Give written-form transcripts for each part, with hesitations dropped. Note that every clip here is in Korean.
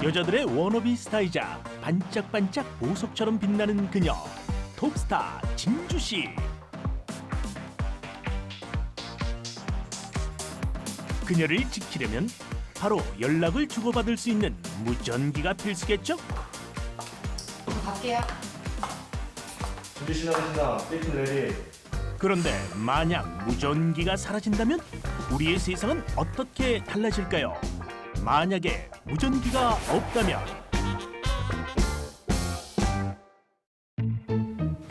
여자들의 워너비 스타이자 반짝반짝 보석처럼 빛나는 그녀 톱스타 진주씨. 그녀를 지키려면 바로 연락을 주고받을 수 있는 무전기가 필수겠죠? 갈게요. 준비 나가신다. 빌딩 레디. 그런데 만약 무전기가 사라진다면 우리의 세상은 어떻게 달라질까요? 만약에 무전기가 없다면.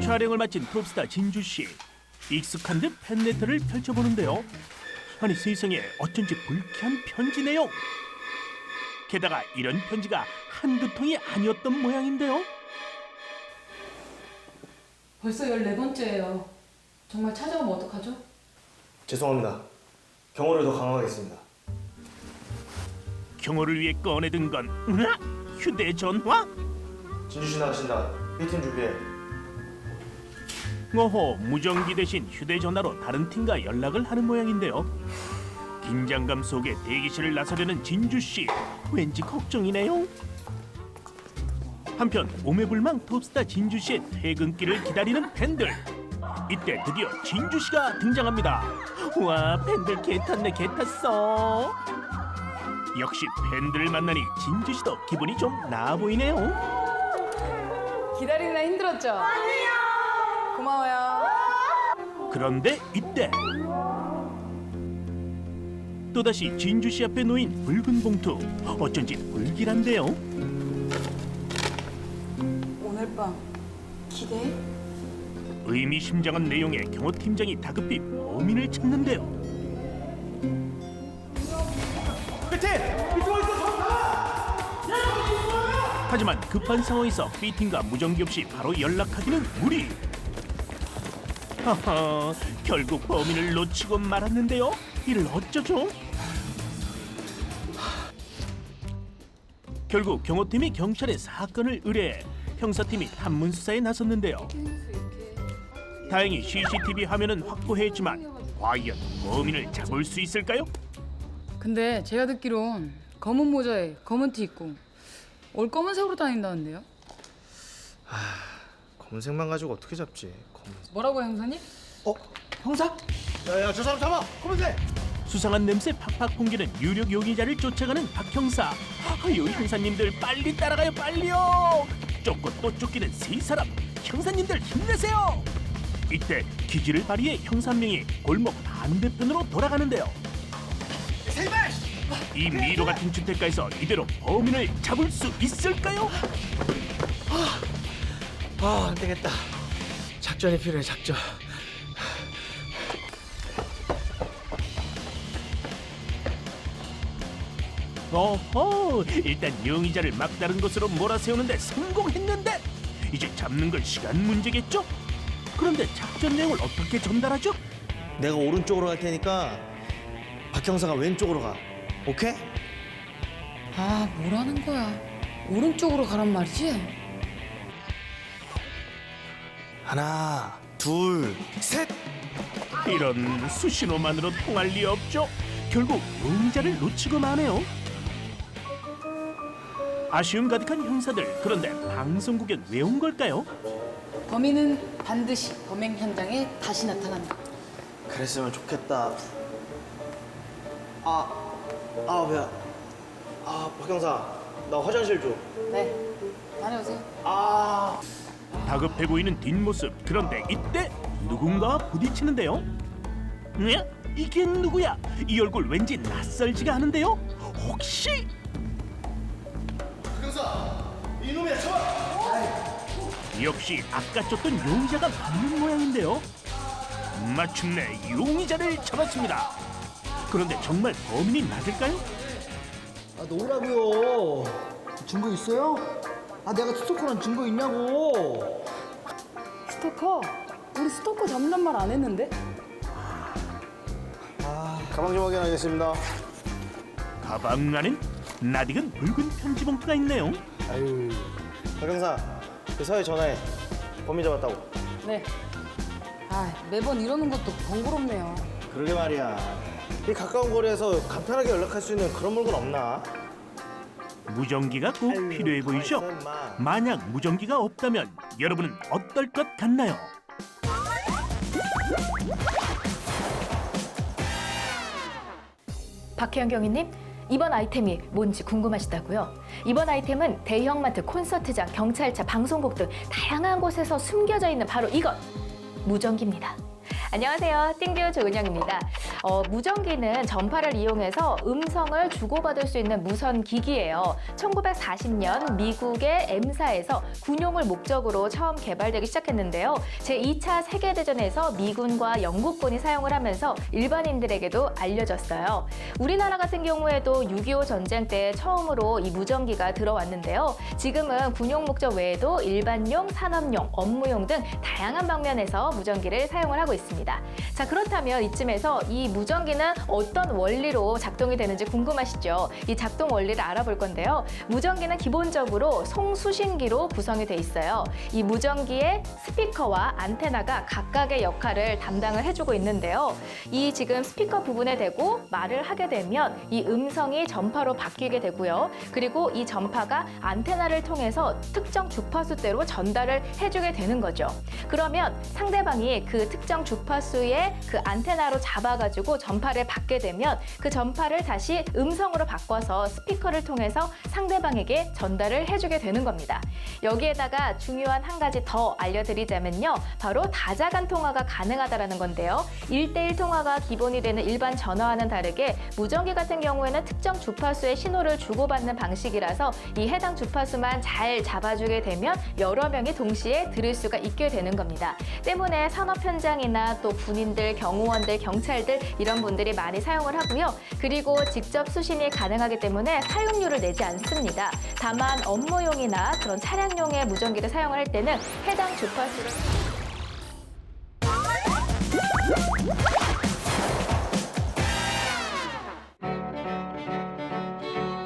촬영을 마친 톱스타 진주씨. 익숙한 듯 팬레터를 펼쳐보는데요. 아니 세상에 어쩐지 불쾌한 편지 내용. 게다가 이런 편지가 한두 통이 아니었던 모양인데요. 벌써 14번째예요. 정말 찾아오면 어떡하죠? 죄송합니다. 경호를 더 강화하겠습니다. 경호를 위해 꺼내든 건 휴대전화? 진주씨 나가신다. 빌딩 준비해. 어허, 무전기 대신 휴대전화로 다른 팀과 연락을 하는 모양인데요. 긴장감 속에 대기실을 나서려는 진주씨. 왠지 걱정이네요. 한편 오매불망 톱스타 진주씨의 퇴근길을 기다리는 팬들. 이때 드디어 진주씨가 등장합니다. 와, 팬들 개탔네 개탔어. 역시 팬들을 만나니 진주씨도 기분이 좀 나아 보이네요. 기다리느라 힘들었죠? 아니요. 고마워요. 그런데 이때 또다시 진주씨 앞에 놓인 붉은 봉투. 어쩐지 불길한데요. 오늘 밤 기대해? 의미심장한 내용의 경호팀장이 다급히 범인을 찾는데요. 하지만 급한 상황에서 B팀과 무전기 없이 바로 연락하기는 무리. 하하, 결국 범인을 놓치고 말았는데요. 이를 어쩌죠? 결국 경호팀이 경찰에 사건을 의뢰해 형사팀이 탐문 수사에 나섰는데요. 다행히 CCTV 화면은 확보했지만 과연 범인을 잡을 수 있을까요? 근데 제가 듣기론 검은 모자에 검은 티 입고 올 검은색으로 다닌다는데요? 검은색만 가지고 어떻게 잡지? 검은색. 뭐라고요, 형사님? 형사? 야야 저 사람 잡아. 검은색. 수상한 냄새 팍팍 풍기는 유력 용의자를 쫓아가는 박 형사. 아유, 형사님들 빨리 따라가요, 빨리요. 쫓고 또 쫓기는 세 사람. 형사님들 힘내세요. 이때 기지를 발휘해 형사 한 명이 골목 반대편으로 돌아가는데요. 이 미로 같은 주택가에서 이대로 범인을 잡을 수 있을까요? 안 되겠다. 작전이 필요해. 작전. 어허, 일단 용의자를 막다른 곳으로 몰아세우는데 성공했는데 이제 잡는 건 시간 문제겠죠? 그런데 작전 내용을 어떻게 전달하죠? 내가 오른쪽으로 갈 테니까 박 형사가 왼쪽으로 가. 오케이? 아, 뭐라는 거야? 오른쪽으로 가란 말이지? 하나, 둘, 셋. 이런 수신호만으로 통할 리 없죠. 결국 용의자를 놓치고 마네요. 아쉬움 가득한 형사들. 그런데 방송국엔 왜 온 걸까요? 범인은 반드시 범행 현장에 다시 나타난다. 그랬으면 좋겠다. 배야. 박 형사, 나 화장실 좀. 네, 다녀오세요. 다급해 보이는 뒷모습. 그런데 이때 누군가 부딪히는데요. 이게 누구야? 이 얼굴 왠지 낯설지가 않은데요. 혹시 박 형사, 이놈이야, 잡아. 역시 아까 쫓던 용의자가 맞는 모양인데요. 마침내 용의자를 잡았습니다. 그런데 정말 범인이 맞을까요? 놓으라고요. 증거 있어요? 내가 스토커란 증거 있냐고. 스토커? 우리 스토커 잡는 말 안 했는데? 가방 좀 확인하겠습니다. 가방 안엔 낯익은 붉은 편지 봉투가 있네요. 아유, 박 형사, 그 서해 전화해. 범인 잡았다고. 네. 매번 이러는 것도 번거롭네요. 그러게 말이야. 이 가까운 거리에서 간편하게 연락할 수 있는 그런 물건 없나? 무전기가 꼭 필요해 보이죠? 만약 무전기가 없다면 여러분은 어떨 것 같나요? 박혜영 경위님, 이번 아이템이 뭔지 궁금하시다고요? 이번 아이템은 대형마트, 콘서트장, 경찰차, 방송국 등 다양한 곳에서 숨겨져 있는 바로 이것! 무전기입니다. 안녕하세요. 띵듀 조은영입니다. 무전기는 전파를 이용해서 음성을 주고받을 수 있는 무선 기기예요. 1940년 미국의 M사에서 군용을 목적으로 처음 개발되기 시작했는데요. 제2차 세계대전에서 미군과 영국군이 사용을 하면서 일반인들에게도 알려졌어요. 우리나라 같은 경우에도 6.25 전쟁 때 처음으로 이 무전기가 들어왔는데요. 지금은 군용 목적 외에도 일반용, 산업용, 업무용 등 다양한 방면에서 무전기를 사용을 하고 있습니다. 자, 그렇다면 이쯤에서 이 무전기는 어떤 원리로 작동이 되는지 궁금하시죠? 이 작동 원리를 알아볼 건데요. 무전기는 기본적으로 송수신기로 구성이 돼 있어요. 이 무전기의 스피커와 안테나가 각각의 역할을 담당을 해주고 있는데요. 이 지금 스피커 부분에 대고 말을 하게 되면 이 음성이 전파로 바뀌게 되고요. 그리고 이 전파가 안테나를 통해서 특정 주파수대로 전달을 해주게 되는 거죠. 그러면 상대방이 그 특정 주파수의 그 안테나로 잡아가지고 전파를 받게 되면 그 전파를 다시 음성으로 바꿔서 스피커를 통해서 상대방에게 전달을 해주게 되는 겁니다. 여기에다가 중요한 한 가지 더 알려드리자면요. 바로 다자간 통화가 가능하다는 건데요. 1:1 통화가 기본이 되는 일반 전화와는 다르게 무전기 같은 경우에는 특정 주파수의 신호를 주고받는 방식이라서 이 해당 주파수만 잘 잡아주게 되면 여러 명이 동시에 들을 수가 있게 되는 겁니다. 때문에 산업 현장이나 또 군인들, 경호원들, 경찰들 이런 분들이 많이 사용을 하고요. 그리고 직접 수신이 가능하기 때문에 사용료를 내지 않습니다. 다만 업무용이나 그런 차량용의 무전기를 사용을 할 때는 해당 주파수를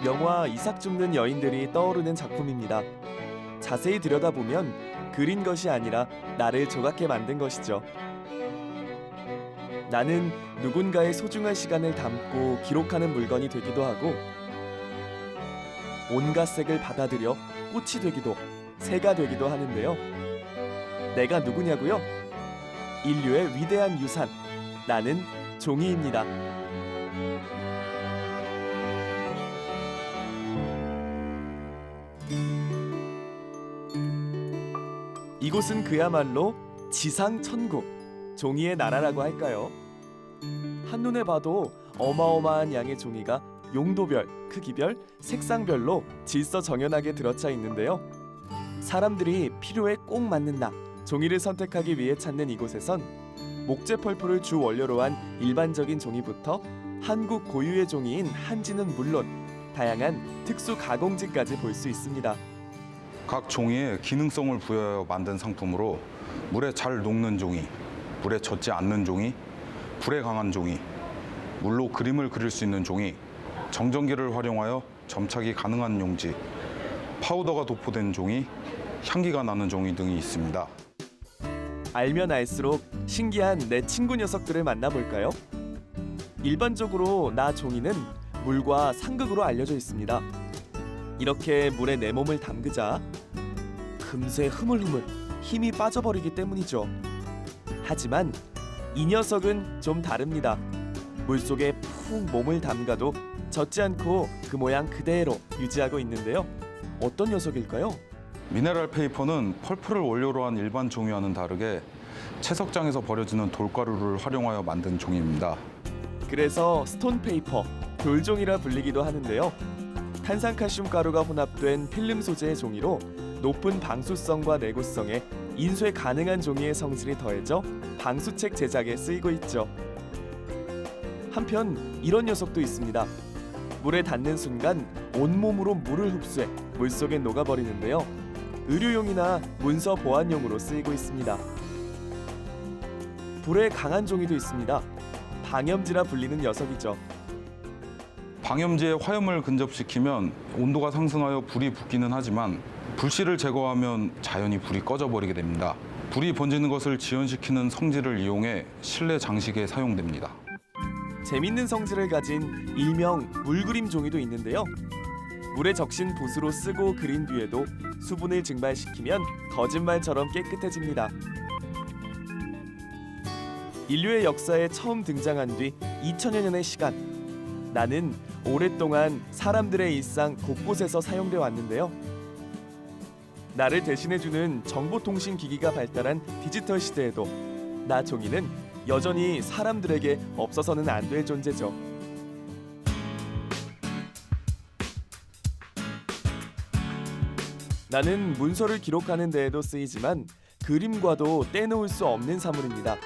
영화 이삭 죽는 여인들이 떠오르는 작품입니다. 자세히 들여다보면 그린 것이 아니라 나를 조각해 만든 것이죠. 나는 누군가의 소중한 시간을 담고 기록하는 물건이 되기도 하고 온갖 색을 받아들여 꽃이 되기도, 새가 되기도 하는데요. 내가 누구냐고요? 인류의 위대한 유산, 나는 종이입니다. 이곳은 그야말로 지상 천국, 종이의 나라라고 할까요? 한눈에 봐도 어마어마한 양의 종이가 용도별, 크기별, 색상별로 질서정연하게 들어차 있는데요. 사람들이 필요에 꼭 맞는 나, 종이를 선택하기 위해 찾는 이곳에선 목재 펄프를 주 원료로 한 일반적인 종이부터 한국 고유의 종이인 한지는 물론 다양한 특수 가공지까지 볼 수 있습니다. 각 종이에 기능성을 부여하여 만든 상품으로 물에 잘 녹는 종이, 물에 젖지 않는 종이, 불에 강한 종이, 물로 그림을 그릴 수 있는 종이, 정전기를 활용하여 점착이 가능한 용지, 파우더가 도포된 종이, 향기가 나는 종이 등이 있습니다. 알면 알수록 신기한 내 친구 녀석들을 만나볼까요? 일반적으로 나 종이는 물과 상극으로 알려져 있습니다. 이렇게 물에 내 몸을 담그자 금세 흐물흐물 힘이 빠져버리기 때문이죠. 하지만 이 녀석은 좀 다릅니다. 물속에 푹 몸을 담가도 젖지 않고 그 모양 그대로 유지하고 있는데요. 어떤 녀석일까요? 미네랄 페이퍼는 펄프를 원료로 한 일반 종이와는 다르게 채석장에서 버려지는 돌가루를 활용하여 만든 종이입니다. 그래서 스톤 페이퍼, 돌종이라 불리기도 하는데요. 탄산칼슘 가루가 혼합된 필름 소재의 종이로 높은 방수성과 내구성에 인쇄 가능한 종이의 성질이 더해져 방수책 제작에 쓰이고 있죠. 한편 이런 녀석도 있습니다. 물에 닿는 순간 온몸으로 물을 흡수해 물속에 녹아버리는데요. 의료용이나 문서 보안용으로 쓰이고 있습니다. 불에 강한 종이도 있습니다. 방염지라 불리는 녀석이죠. 방염지에 화염을 근접시키면 온도가 상승하여 불이 붙기는 하지만 불씨를 제거하면 자연히 불이 꺼져버리게 됩니다. 불이 번지는 것을 지연시키는 성질을 이용해 실내 장식에 사용됩니다. 재밌는 성질을 가진 일명 물그림 종이도 있는데요. 물에 적신 붓으로 쓰고 그린 뒤에도 수분을 증발시키면 거짓말처럼 깨끗해집니다. 인류의 역사에 처음 등장한 뒤 2000여 년의 시간, 나는 오랫동안 사람들의 일상 곳곳에서 사용되어 왔는데요. 나를 대신해주는 정보통신기기가 발달한 디지털 시대에도 나 종이는 여전히 사람들에게 없어서는 안 될 존재죠. 나는 문서를 기록하는 데에도 쓰이지만 그림과도 떼놓을 수 없는 사물입니다.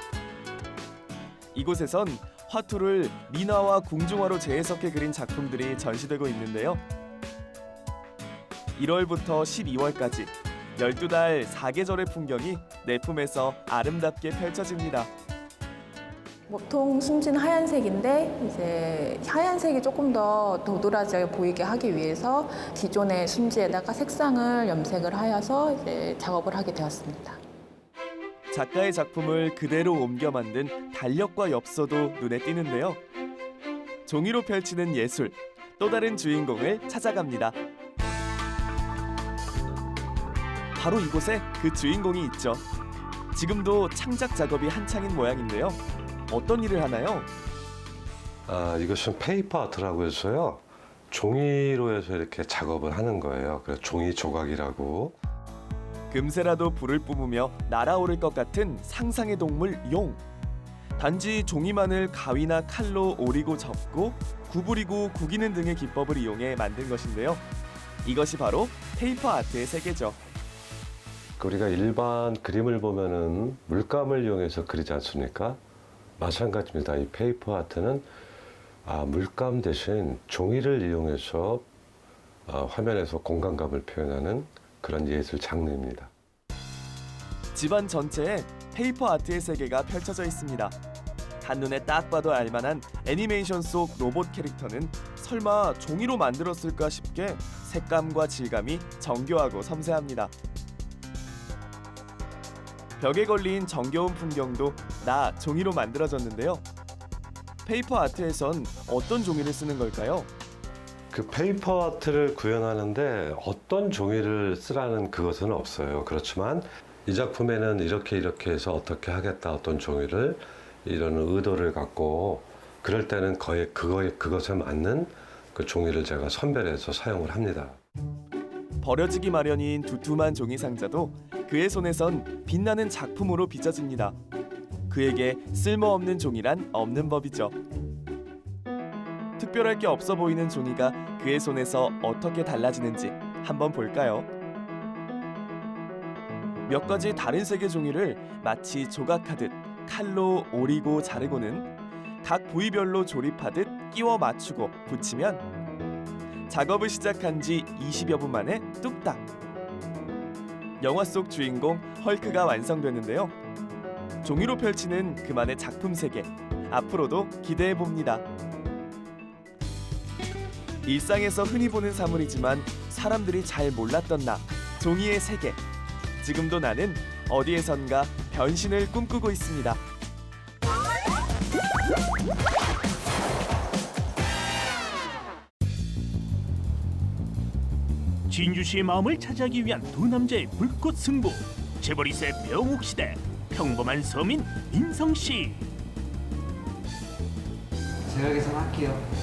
이곳에선 화투를 민화와 궁중화로 재해석해 그린 작품들이 전시되고 있는데요. 1월부터 12월까지 12달 4계절의 풍경이 내 품에서 아름답게 펼쳐집니다. 보통 숨진 하얀색인데 이제 하얀색이 조금 더 도드라져 보이게 하기 위해서 기존의 순지에다가 색상을 염색을 하여서 이제 작업을 하게 되었습니다. 작가의 작품을 그대로 옮겨 만든 달력과 엽서도 눈에 띄는데요. 종이로 펼치는 예술, 또 다른 주인공을 찾아갑니다. 바로 이곳에 그 주인공이 있죠. 지금도 창작 작업이 한창인 모양인데요. 어떤 일을 하나요? 이것은 페이퍼 아트라고 해서요. 종이로 해서 이렇게 작업을 하는 거예요. 그래서 종이 조각이라고. 금세라도 불을 뿜으며 날아오를 것 같은 상상의 동물 용. 단지 종이만을 가위나 칼로 오리고 접고 구부리고 구기는 등의 기법을 이용해 만든 것인데요. 이것이 바로 페이퍼 아트의 세계죠. 우리가 일반 그림을 보면은 물감을 이용해서 그리지 않습니까? 마찬가지입니다. 이 페이퍼 아트는 물감 대신 종이를 이용해서 화면에서 공간감을 표현하는 그런 예술 장르입니다. 집안 전체에 페이퍼 아트의 세계가 펼쳐져 있습니다. 한눈에 딱 봐도 알만한 애니메이션 속 로봇 캐릭터는 설마 종이로 만들었을까 싶게 색감과 질감이 정교하고 섬세합니다. 벽에 걸린 정겨운 풍경도 나 종이로 만들어졌는데요. 페이퍼 아트에선 어떤 종이를 쓰는 걸까요? 그 페이퍼 아트를 구현하는데 어떤 종이를 쓰라는 그것은 없어요. 그렇지만 이 작품에는 이렇게 해서 어떻게 하겠다, 어떤 종이를 이런 의도를 갖고 그럴 때는 거의 그것에 맞는 그 종이를 제가 선별해서 사용을 합니다. 버려지기 마련인 두툼한 종이 상자도 그의 손에선 빛나는 작품으로 빚어집니다. 그에게 쓸모없는 종이란 없는 법이죠. 특별할 게 없어 보이는 종이가 그의 손에서 어떻게 달라지는지 한번 볼까요? 몇 가지 다른 색의 종이를 마치 조각하듯 칼로 오리고 자르고는 각 부위별로 조립하듯 끼워 맞추고 붙이면 작업을 시작한 지 20여 분 만에 뚝딱! 영화 속 주인공 헐크가 완성되는데요. 종이로 펼치는 그만의 작품 세계, 앞으로도 기대해 봅니다. 일상에서 흔히 보는 사물이지만 사람들이 잘 몰랐던 나, 종이의 세계. 지금도 나는 어디에선가 변신을 꿈꾸고 있습니다. 진주씨의 마음을 차지하기 위한 두 남자의 불꽃 승부. 재벌이세 병옥 시대 평범한 서민 민성씨. 제가 계산할게요.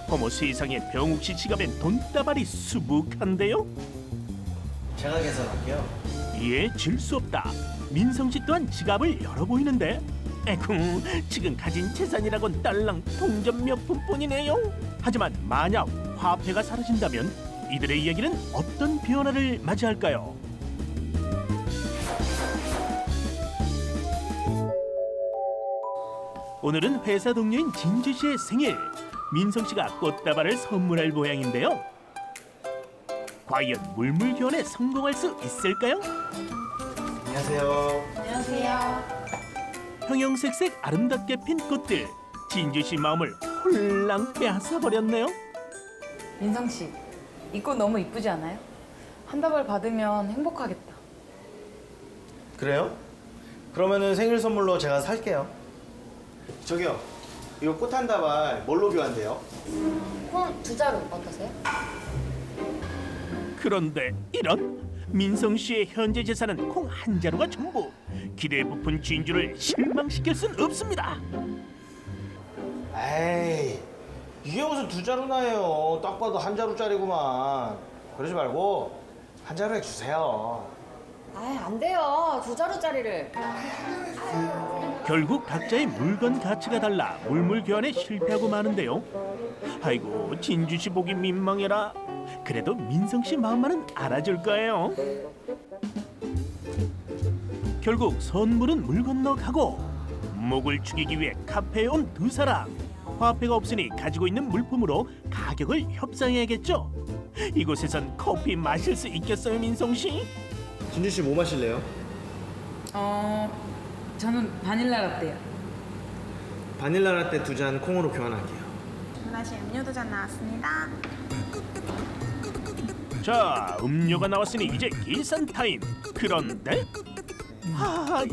어머 세상에 병옥씨 지갑엔 돈다발이 수북한데요? 제가 계산할게요. 예, 질 수 없다. 민성씨 또한 지갑을 열어 보이는데 에쿠, 지금 가진 재산이라곤 딸랑 동전 몇 푼뿐이네요. 하지만 만약 화폐가 사라진다면 이들의 이야기는 어떤 변화를 맞이할까요? 오늘은 회사 동료인 진주씨의 생일. 민성씨가 꽃다발을 선물할 모양인데요. 과연 물물교환에 성공할 수 있을까요? 안녕하세요. 형형색색 아름답게 핀 꽃들. 진주씨 마음을 홀랑 빼앗아버렸네요. 민성 씨, 이 꽃 너무 이쁘지 않아요? 한 다발 받으면 행복하겠다. 그래요? 그러면은 생일 선물로 제가 살게요. 저기요. 이거 꽃 한 다발 뭘로 교환돼요? 콩 두 자루 어떠세요? 그런데 이런 민성 씨의 현재 재산은 콩 한 자루가 전부. 기대에 부푼 진주를 실망시킬 순 없습니다. 에이, 이게 무슨 두 자루나 해요. 딱 봐도 한 자루짜리구만. 그러지 말고 한 자루에 주세요. 안 돼요. 두 자루짜리를. 결국 각자의 물건 가치가 달라 물물 교환에 실패하고 마는데요. 아이고 진주 씨 보기 민망해라. 그래도 민성 씨 마음만은 알아줄 거예요. 결국 선물은 물 건너 가고 목을 죽이기 위해 카페에 온 두 사람. 화폐가 없으니 가지고 있는 물품으로 가격을 협상해야겠죠. 이곳에선 커피 마실 수 있겠어요, 민성 씨? 진주 씨 뭐 마실래요? 저는 바닐라 라떼요. 바닐라 라떼 2잔 콩으로 교환할게요. 주문하신 음료 2잔 나왔습니다. 자, 음료가 나왔으니 이제 계산 타임. 그런데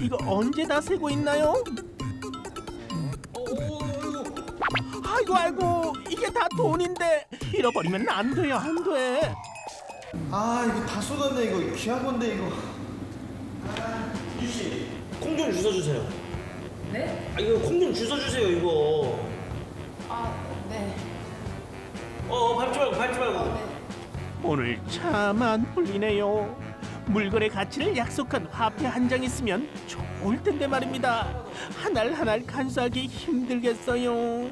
이거 언제 다 세고 있나요? 아이고 이게 다 돈인데 잃어버리면 안 돼요, 안 돼. 이거 다 쏟았네. 이거 귀한 건데 이거. 진주 씨, 콩 좀 주워주세요. 네? 이거 콩 좀 주워주세요, 이거. 네. 밟지 말고. 오늘 참 안 풀리네요. 물건의 가치를 약속한 화폐 한 장 있으면 좋을 텐데 말입니다. 한 알 한 알 간수하기 힘들겠어요.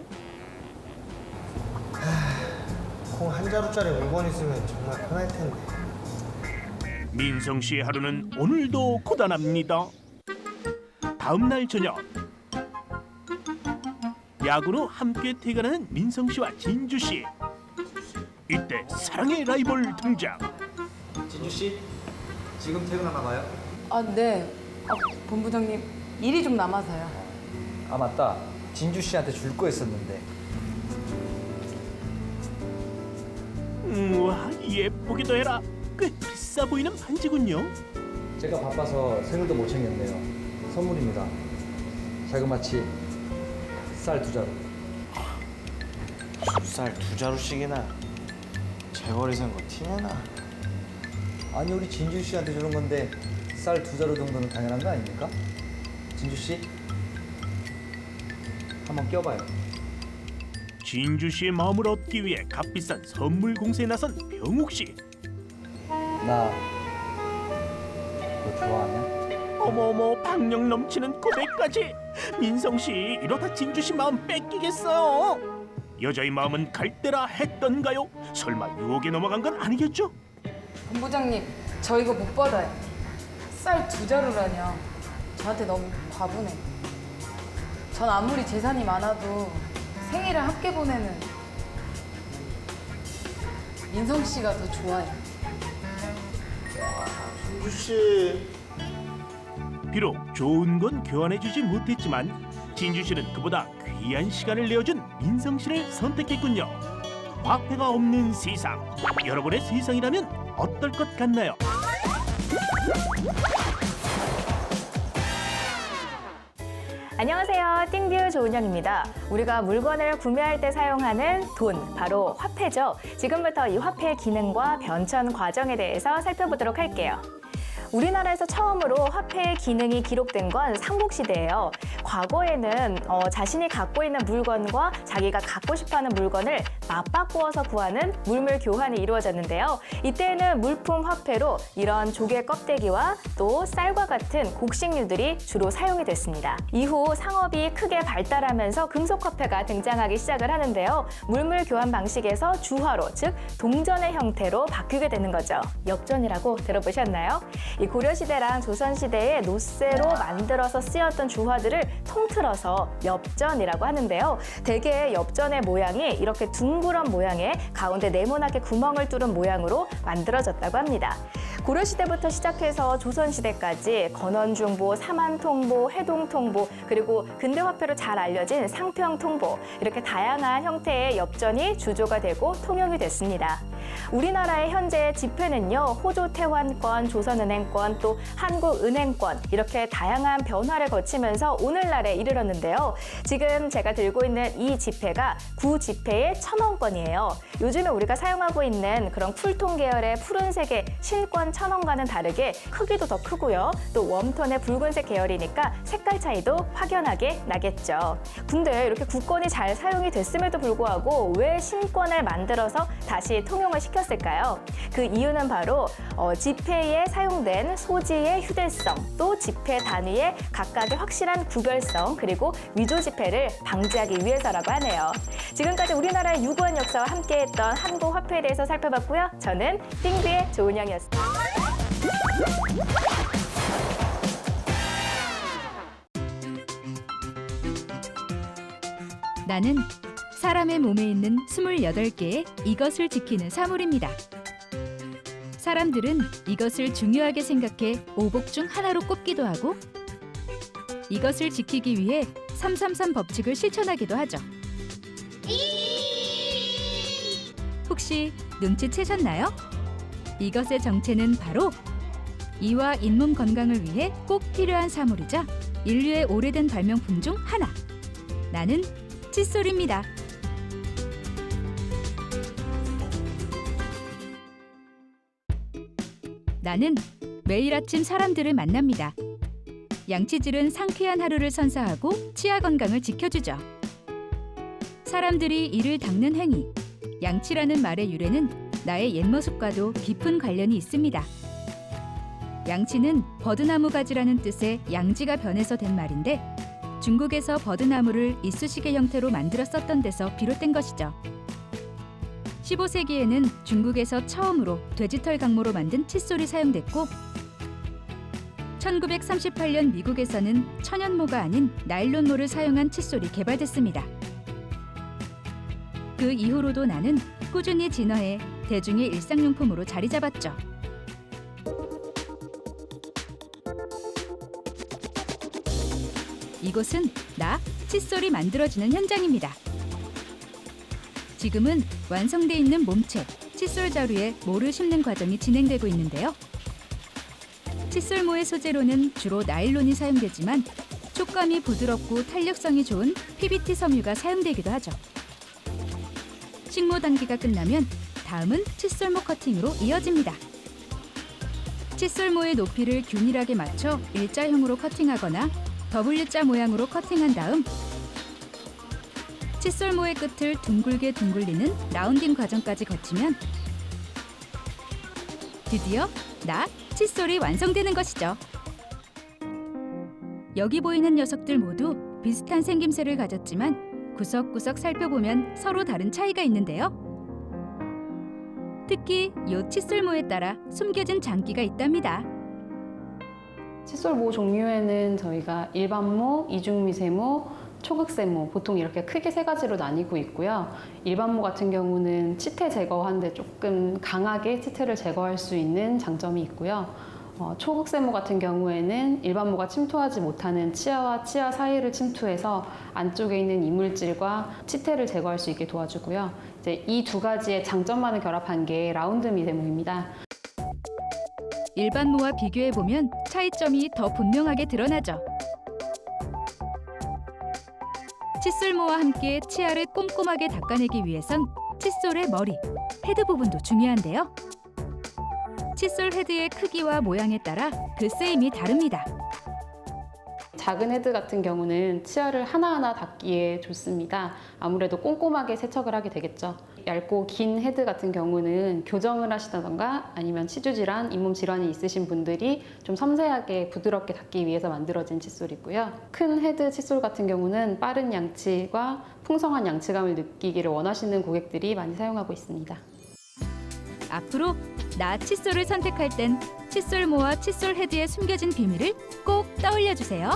콩 한 자루짜리 물건 있으면 정말 편할 텐데. 민성 씨의 하루는 오늘도 고단합니다. 다음 날 저녁 야구로 함께 퇴근하는 민성 씨와 진주 씨. 이때 사랑의 라이벌 등장. 진주 씨, 지금 퇴근하나 봐요? 네. 본부장님 일이 좀 남아서요. 아 맞다. 진주 씨한테 줄 거 있었는데. 우와, 예쁘기도 해라. 꽤 비싸 보이는 반지군요. 제가 바빠서 생일도 못 챙겼네요. 선물입니다. 자그마치 쌀 2자루. 쌀 2자루씩이나. 재벌이 생거 티내나. 아니 우리 진주 씨한테 주는 건데 쌀 2자루 정도는 당연한 거 아닙니까? 진주 씨, 한번 껴봐요. 진주 씨의 마음을 얻기 위해 값비싼 선물 공세에 나선 병욱 씨. 나 너 좋아하냐? 어머어머, 박력 넘치는 고백까지. 민성 씨 이러다 진주 씨 마음 뺏기겠어요. 여자의 마음은 갈대라 했던가요? 설마 유혹에 넘어간 건 아니겠죠? 본부장님, 저 이거 못 받아요. 쌀 2자루라뇨. 저한테 너무 과분해. 전 아무리 재산이 많아도 생일을 함께 보내는 민성 씨가 더 좋아요. 진주 씨. 비록 좋은 건 교환해주지 못했지만 진주 씨는 그보다 귀한 시간을 내어준 민성 씨를 선택했군요. 화폐가 없는 세상. 여러분의 세상이라면 어떨 것 같나요? 안녕하세요. 띵뷰 조은영입니다. 우리가 물건을 구매할 때 사용하는 돈, 바로 화폐죠. 지금부터 이 화폐의 기능과 변천 과정에 대해서 살펴보도록 할게요. 우리나라에서 처음으로 화폐의 기능이 기록된 건 삼국시대예요. 과거에는 자신이 갖고 있는 물건과 자기가 갖고 싶어하는 물건을 맞바꾸어서 구하는 물물 교환이 이루어졌는데요. 이때는 물품 화폐로 이런 조개 껍데기와 또 쌀과 같은 곡식류들이 주로 사용이 됐습니다. 이후 상업이 크게 발달하면서 금속 화폐가 등장하기 시작을 하는데요. 물물 교환 방식에서 주화로, 즉 동전의 형태로 바뀌게 되는 거죠. 엽전이라고 들어보셨나요? 이 고려시대랑 조선시대에 노쇠로 만들어서 쓰였던 주화들을 통틀어서 엽전이라고 하는데요. 대개 엽전의 모양이 이렇게 둥그런 모양의 가운데 네모나게 구멍을 뚫은 모양으로 만들어졌다고 합니다. 고려시대부터 시작해서 조선시대까지 건원중보, 사만통보, 해동통보, 그리고 근대화폐로 잘 알려진 상평통보, 이렇게 다양한 형태의 엽전이 주조가 되고 통용이 됐습니다. 우리나라의 현재 지폐는요, 호주 태환권, 조선은행권, 또 한국은행권 이렇게 다양한 변화를 거치면서 오늘날에 이르렀는데요. 지금 제가 들고 있는 이 지폐가 구지폐의 1000원권이에요. 요즘에 우리가 사용하고 있는 그런 쿨톤 계열의 푸른색의 신권 1000원과는 다르게 크기도 더 크고요. 또 웜톤의 붉은색 계열이니까 색깔 차이도 확연하게 나겠죠. 근데 이렇게 구권이 잘 사용이 됐음에도 불구하고 왜 신권을 만들어서 다시 통용을 시켰을까요? 그 이유는 바로 지폐에 사용된 소지의 휴대성, 또 지폐 단위의 각각의 확실한 구별성, 그리고 위조 지폐를 방지하기 위해서라고 하네요. 지금까지 우리나라의 유구한 역사와 함께했던 한국 화폐에 대해서 살펴봤고요. 저는 띵비의 조은영이었습니다. 나는 사람의 몸에 있는 28개의 이것을 지키는 사물입니다. 사람들은 이것을 중요하게 생각해 오복 중 하나로 꼽기도 하고 이것을 지키기 위해 333 법칙을 실천하기도 하죠. 혹시 눈치채셨나요? 이것의 정체는 바로 이와 잇몸 건강을 위해 꼭 필요한 사물이자 인류의 오래된 발명품 중 하나. 나는 칫솔입니다. 나는 매일 아침 사람들을 만납니다. 양치질은 상쾌한 하루를 선사하고 치아 건강을 지켜주죠. 사람들이 이를 닦는 행위, 양치라는 말의 유래는 나의 옛모습과도 깊은 관련이 있습니다. 양치는 버드나무 가지라는 뜻의 양지가 변해서 된 말인데 중국에서 버드나무를 이쑤시개 형태로 만들어 썼던 데서 비롯된 것이죠. 15세기에는 중국에서 처음으로 돼지털 강모로 만든 칫솔이 사용됐고 1938년 미국에서는 천연모가 아닌 나일론모를 사용한 칫솔이 개발됐습니다. 그 이후로도 나는 꾸준히 진화해 대중의 일상용품으로 자리 잡았죠. 이곳은 나 칫솔이 만들어지는 현장입니다. 지금은 완성돼 있는 몸체, 칫솔 자루에 모를 심는 과정이 진행되고 있는데요. 칫솔모의 소재로는 주로 나일론이 사용되지만 촉감이 부드럽고 탄력성이 좋은 PBT 섬유가 사용되기도 하죠. 식모 단계가 끝나면 다음은 칫솔모 커팅으로 이어집니다. 칫솔모의 높이를 균일하게 맞춰 일자형으로 커팅하거나 W자 모양으로 커팅한 다음 칫솔모의 끝을 둥글게 둥글리는 라운딩 과정까지 거치면 드디어 나 칫솔이 완성되는 것이죠. 여기 보이는 녀석들 모두 비슷한 생김새를 가졌지만 구석구석 살펴보면 서로 다른 차이가 있는데요. 특히 이 칫솔모에 따라 숨겨진 장기가 있답니다. 칫솔모 종류에는 저희가 일반모, 이중미세모, 초극세모 보통 이렇게 크게 세 가지로 나뉘고 있고요. 일반모 같은 경우는 치태 제거하는데 조금 강하게 치태를 제거할 수 있는 장점이 있고요. 초극세모 같은 경우에는 일반모가 침투하지 못하는 치아와 치아 사이를 침투해서 안쪽에 있는 이물질과 치태를 제거할 수 있게 도와주고요. 이제 이 두 가지의 장점만을 결합한 게 라운드 미세모입니다. 일반모와 비교해보면 차이점이 더 분명하게 드러나죠. 칫솔모와 함께 치아를 꼼꼼하게 닦아내기 위해선 칫솔의 머리, 헤드 부분도 중요한데요. 칫솔 헤드의 크기와 모양에 따라 그 쓰임이 다릅니다. 작은 헤드 같은 경우는 치아를 하나하나 닦기에 좋습니다. 아무래도 꼼꼼하게 세척을 하게 되겠죠. 얇고 긴 헤드 같은 경우는 교정을 하시다던가 아니면 치주 질환, 잇몸 질환이 있으신 분들이 좀 섬세하게 부드럽게 닦기 위해서 만들어진 칫솔이고요. 큰 헤드 칫솔 같은 경우는 빠른 양치와 풍성한 양치감을 느끼기를 원하시는 고객들이 많이 사용하고 있습니다. 앞으로 나 칫솔을 선택할 땐 칫솔모와 칫솔 헤드의 숨겨진 비밀을 꼭 떠올려 주세요.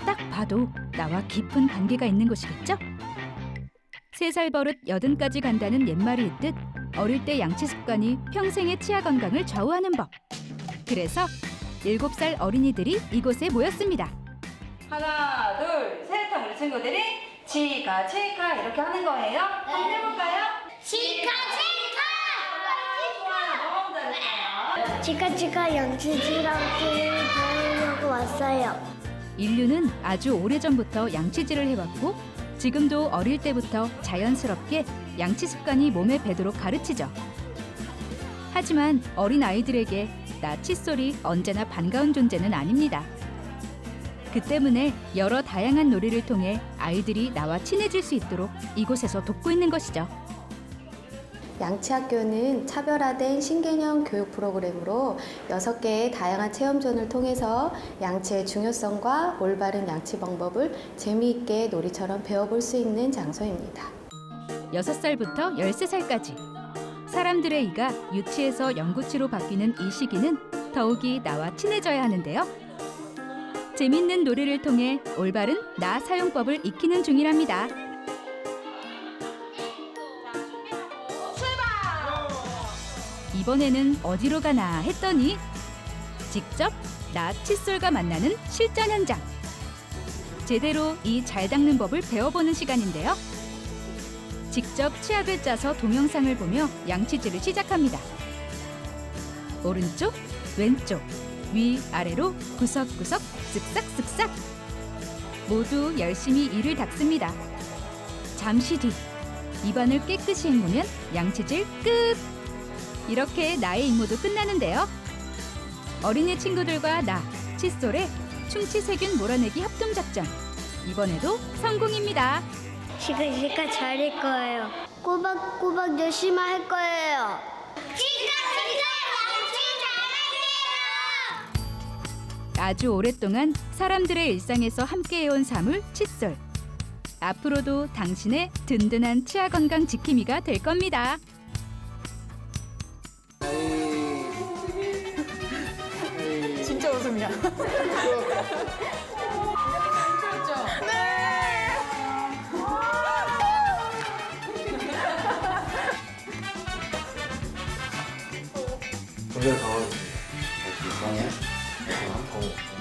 딱 봐도 나와 깊은 관계가 있는 곳이겠죠? 3살 버릇 80까지 간다는 옛말이 있듯 어릴 때 양치 습관이 평생의 치아 건강을 좌우하는 법. 그래서 7살 어린이들이 이곳에 모였습니다. 하나, 둘, 셋 하면 우리 친구들이 치카 치카 이렇게 하는 거예요. 한번 해볼까요? 치카 치카 치카치카 양치질하기를 배우려고 왔어요. 인류는 아주 오래전부터 양치질을 해왔고 지금도 어릴 때부터 자연스럽게 양치 습관이 몸에 배도록 가르치죠. 하지만 어린 아이들에게 나 칫솔이 언제나 반가운 존재는 아닙니다. 그 때문에 여러 다양한 놀이를 통해 아이들이 나와 친해질 수 있도록 이곳에서 돕고 있는 것이죠. 양치학교는 차별화된 신개념 교육 프로그램으로 6개의 다양한 체험존을 통해서 양치의 중요성과 올바른 양치 방법을 재미있게 놀이처럼 배워볼 수 있는 장소입니다. 6살부터 13살까지 사람들의 이가 유치에서 영구치로 바뀌는 이 시기는 더욱이 나와 친해져야 하는데요. 재밌는 놀이를 통해 올바른 나 사용법을 익히는 중이랍니다. 이번에는 어디로 가나 했더니 직접 나 칫솔과 만나는 실전 현장. 제대로 이 잘 닦는 법을 배워보는 시간인데요. 직접 치약을 짜서 동영상을 보며 양치질을 시작합니다. 오른쪽, 왼쪽, 위, 아래로 구석구석 쓱싹쓱싹. 모두 열심히 이를 닦습니다. 잠시 뒤 입안을 깨끗이 헹구면 양치질 끝! 이렇게 나의 임무도 끝나는데요. 어린이 친구들과 나, 칫솔에 충치세균 몰아내기 협동작전. 이번에도 성공입니다. 치카치카 잘할 거예요. 꼬박꼬박 열심히 할 거예요. 아주 오랫동안 사람들의 일상에서 함께해온 사물 칫솔. 앞으로도 당신의 든든한 치아 건강 지킴이가 될 겁니다. 진짜 웃음이야. 굉장히 강하겠습니다. 강해? 강해?